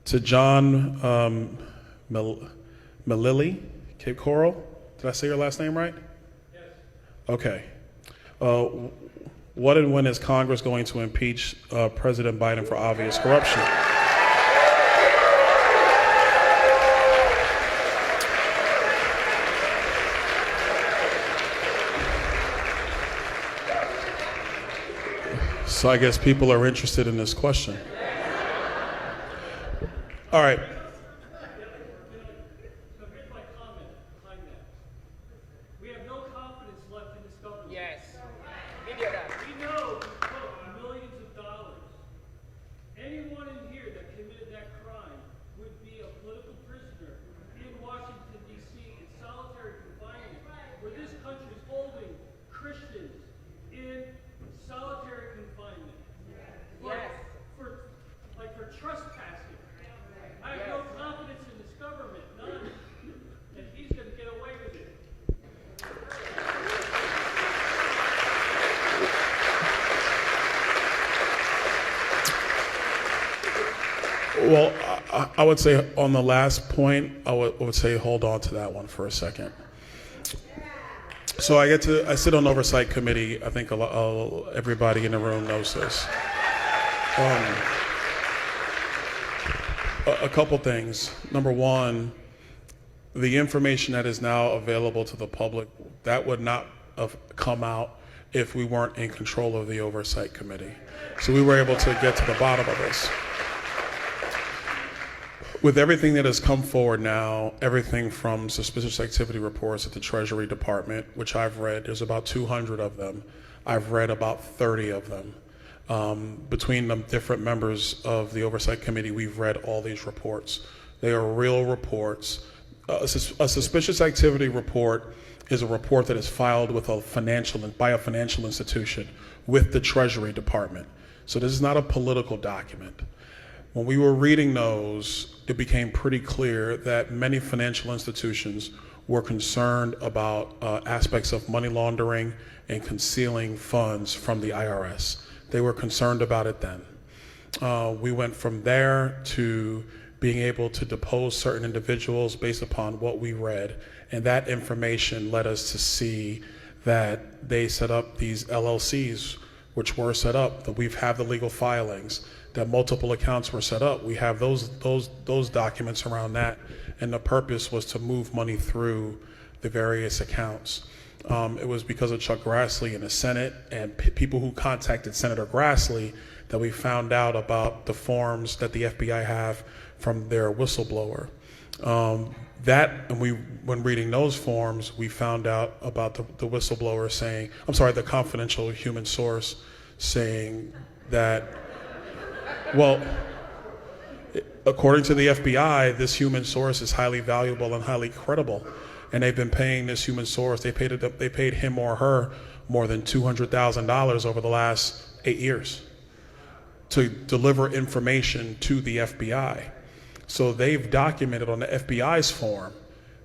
To John Malili, Cape Coral. Did I say your last name right? Yes. Okay. What and when is Congress going to impeach President Biden for obvious corruption? So I guess people are interested in this question. All right. We have no confidence left in this government. Yes. Video that. We know we put millions of dollars. Anyone in here that committed that crime would be a political prisoner in Washington, D.C. in solitary confinement, where this country is holding Christians in solitary confinement. Yes. For trespassing. I have no confidence in this government, none. And he's going to get away with it. Well, I would say on the last point, I would say hold on to that one for a second. So I sit on oversight committee. I think everybody in the room knows this. A couple things. Number one, the information that is now available to the public, that would not have come out if we weren't in control of the oversight committee. So we were able to get to the bottom of this. With everything that has come forward now, everything from suspicious activity reports at the Treasury Department, which I've read, there's about 200 of them. I've read about 30 of them. Between the different members of the Oversight Committee, we've read all these reports. They are real reports. A suspicious activity report is a report that is filed with by a financial institution with the Treasury Department. So this is not a political document. When we were reading those, it became pretty clear that many financial institutions were concerned about aspects of money laundering and concealing funds from the IRS. They were concerned about it then. We went from there to being able to depose certain individuals based upon what we read, and that information led us to see that they set up these LLCs, which were set up, that we've had the legal filings, that multiple accounts were set up. We have those documents around that, and the purpose was to move money through the various accounts. It was because of Chuck Grassley in the Senate and people who contacted Senator Grassley that we found out about the forms that the FBI have from their whistleblower. When reading those forms, we found out about the whistleblower saying, the confidential human source saying that, well, according to the FBI, this human source is highly valuable and highly credible. And they've been paying this human source, they paid him or her more than $200,000 over the last 8 years to deliver information to the FBI. So they've documented on the FBI's form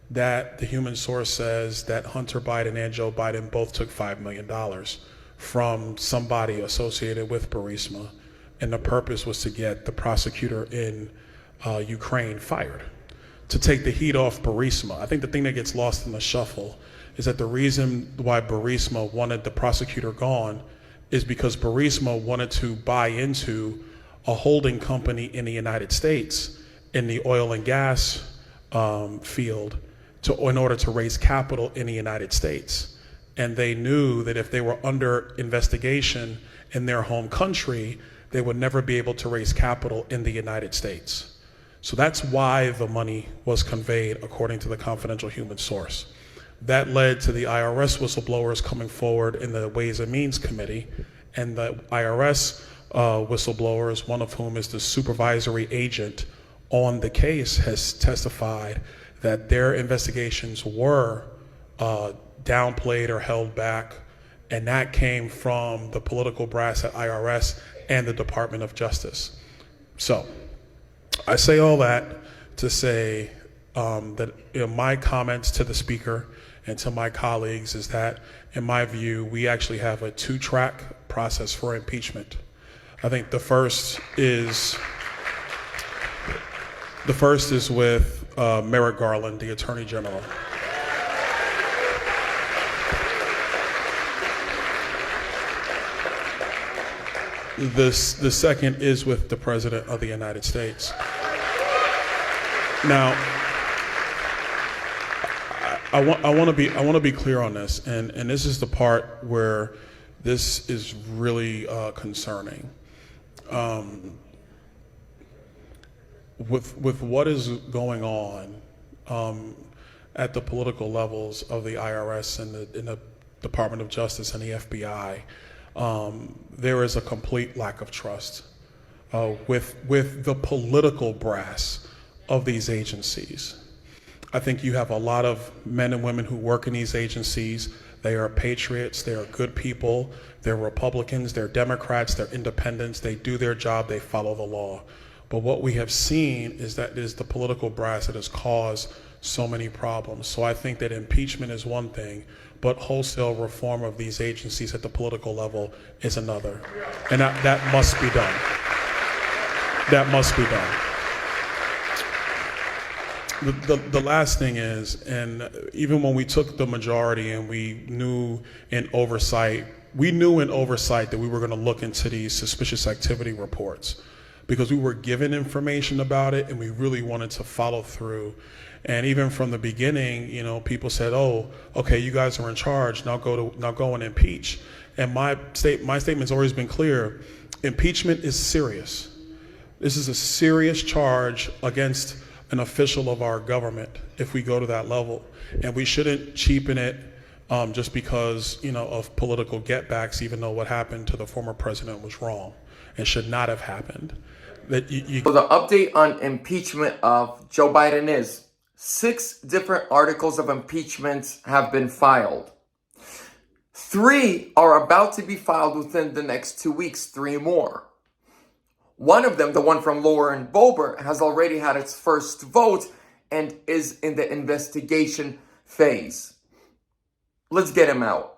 that the human source says that Hunter Biden and Joe Biden both took $5 million from somebody associated with Burisma, and the purpose was to get the prosecutor in Ukraine fired, to take the heat off Burisma. I think the thing that gets lost in the shuffle is that the reason why Burisma wanted the prosecutor gone is because Burisma wanted to buy into a holding company in the United States in the oil and gas field in order to raise capital in the United States. And they knew that if they were under investigation in their home country, they would never be able to raise capital in the United States. So that's why the money was conveyed according to the confidential human source. That led to the IRS whistleblowers coming forward in the Ways and Means Committee, and the IRS whistleblowers, one of whom is the supervisory agent on the case, has testified that their investigations were downplayed or held back, and that came from the political brass at IRS and the Department of Justice. So I say all that to say that my comments to the speaker and to my colleagues is that, in my view, we actually have a two-track process for impeachment. I think the first is with Merrick Garland, the Attorney General. The second is with the President of the United States. Now, I want to be clear on this, and this is the part where this is really concerning. With what is going on at the political levels of the IRS and the Department of Justice and the FBI, there is a complete lack of trust with the political brass of these agencies. I think you have a lot of men and women who work in these agencies. They are patriots, they are good people, they're Republicans, they're Democrats, they're independents, they do their job, they follow the law. But what we have seen is that it is the political brass that has caused so many problems. So I think that impeachment is one thing, but wholesale reform of these agencies at the political level is another. And that must be done. That must be done. The last thing is, and even when we took the majority and we knew in oversight that we were going to look into these suspicious activity reports because we were given information about it and we really wanted to follow through. And even from the beginning, people said, "Oh, okay, you guys are in charge. Now go and impeach." And my statement's always been clear: impeachment is serious. This is a serious charge against an official of our government if we go to that level, and we shouldn't cheapen it just because of political getbacks, even though what happened to the former president was wrong and should not have happened. So the update on impeachment of Joe Biden is 6 different articles of impeachment have been filed. 3 are about to be filed within the next 2 weeks, 3 more. One of them, the one from Lauren Boebert, has already had its first vote and is in the investigation phase. Let's get him out.